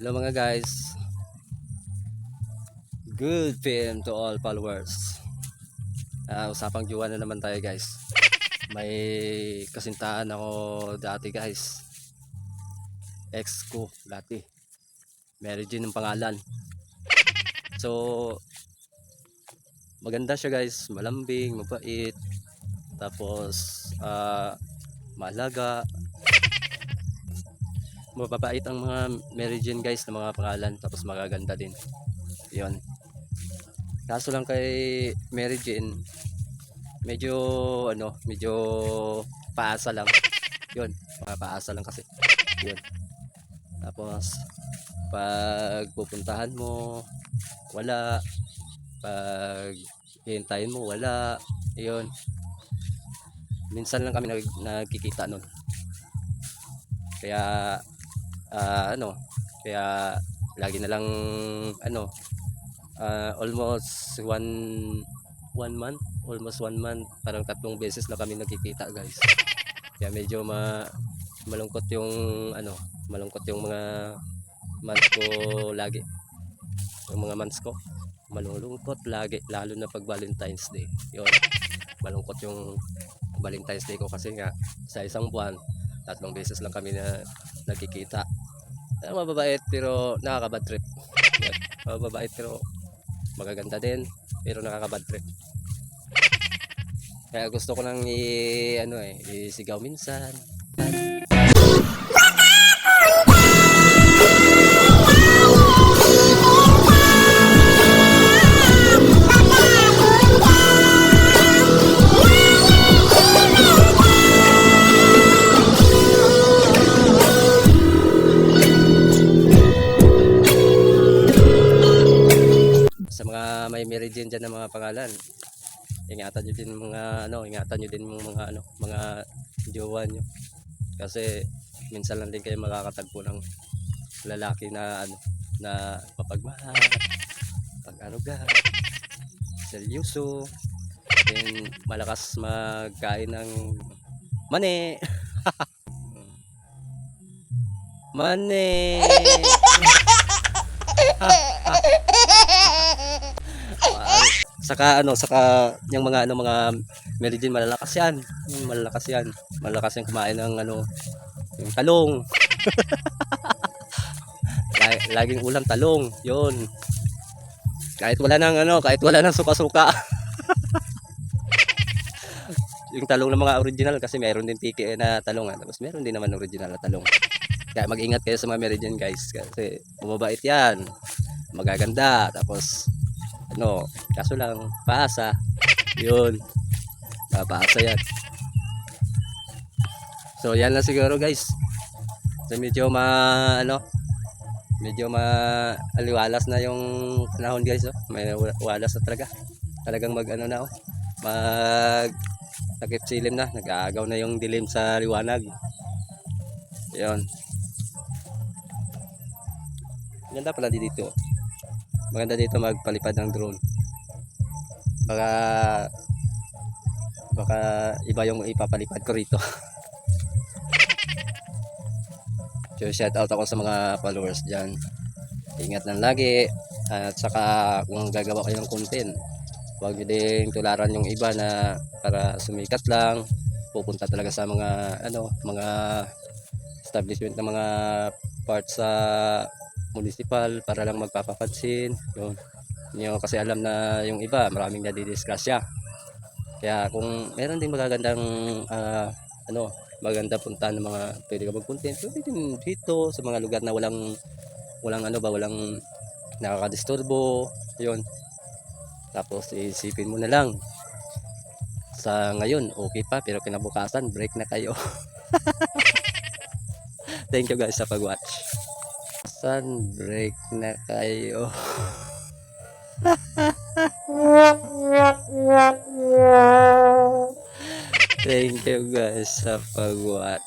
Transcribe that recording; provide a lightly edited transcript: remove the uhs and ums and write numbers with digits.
Hello mga guys, good PM to all followers. Usapang jowa na naman tayo guys. May kasintahan ako dati guys. Ex ko dati. Mary Jane ang pangalan. So maganda siya guys, malambing, mabait. Tapos malaga. Mababait ang mga Mary Jane guys na mga pangalan, tapos magaganda din. 'Yon. Kaso lang kay Mary Jane, medyo medyo paasa lang. 'Yon, mga paasa lang kasi. 'Yon. Tapos pag pupuntahan mo, wala. Pag hihintayin mo, wala. 'Yon. Minsan lang kami nagkikita noon. Kaya kaya lagi na lang almost one month, parang 3 beses na kami nagkikita guys. Kaya medyo malungkot yung malungkot yung mga months ko lagi. Yung mga months ko malulungkot lagi, lalo na pag Valentine's Day. Yun, malungkot yung Valentine's Day ko kasi nga sa isang buwan 3 beses lang kami na nagkikita. Mababait pero nakaka-bad trip. Yan. Mababait pero magaganda din pero nakaka-bad trip. Kaya gusto ko nang isigaw minsan. Sa mga may Mary Jane dyan na mga pangalan, ingatan nyo din mga jowa nyo, kasi minsan lang din kayo makakatagpo ng lalaki na na mapagmahal, pag-aruga, seryoso, then malakas magkain ng mani. Mani. Saka yung mga Mary Jane malalakas yan. Malalakas yan kumain ng yung talong. Laging ulam talong, 'yon. Kahit wala nang suka-suka. Yung talong ng mga original, kasi meron din piki na talong, tapos meron din naman original na talong. Kaya mag-ingat kayo sa mga Mary Jane guys, kasi bumabait yan, magaganda, tapos kaso lang paasa. Yun, paasa yan. So yan lang siguro guys. So medyo aliwalas na yung panahon guys. May walas na talaga. Talagang mag takip silim na, nag-aagaw na yung dilim sa liwanag. Yun. Ganda pala dito. Maganda dito magpalipad ng drone. Baka iba yung ipapalipad ko rito. So shout out ako sa mga followers dyan. Ingat lang lagi. At saka kung gagawa kayo ng content, huwag nyo ding tularan yung iba na para sumikat lang. Pupunta talaga sa mga mga establishment ng mga parts sa municipal para lang magpapapansin. Yun. Hindi kasi alam na yung iba maraming nadidisgrasya. Kaya kung meron din magagandang maganda puntahan ng mga pwede ka mag-content, pwede din dito sa mga lugar na walang nakakadisturbo. Yun. Tapos isipin mo na lang, sa ngayon okay pa, pero kinabukasan break na kayo. Thank you guys sa pag-watch. Break na kayo. Thank you guys sa pag-watch.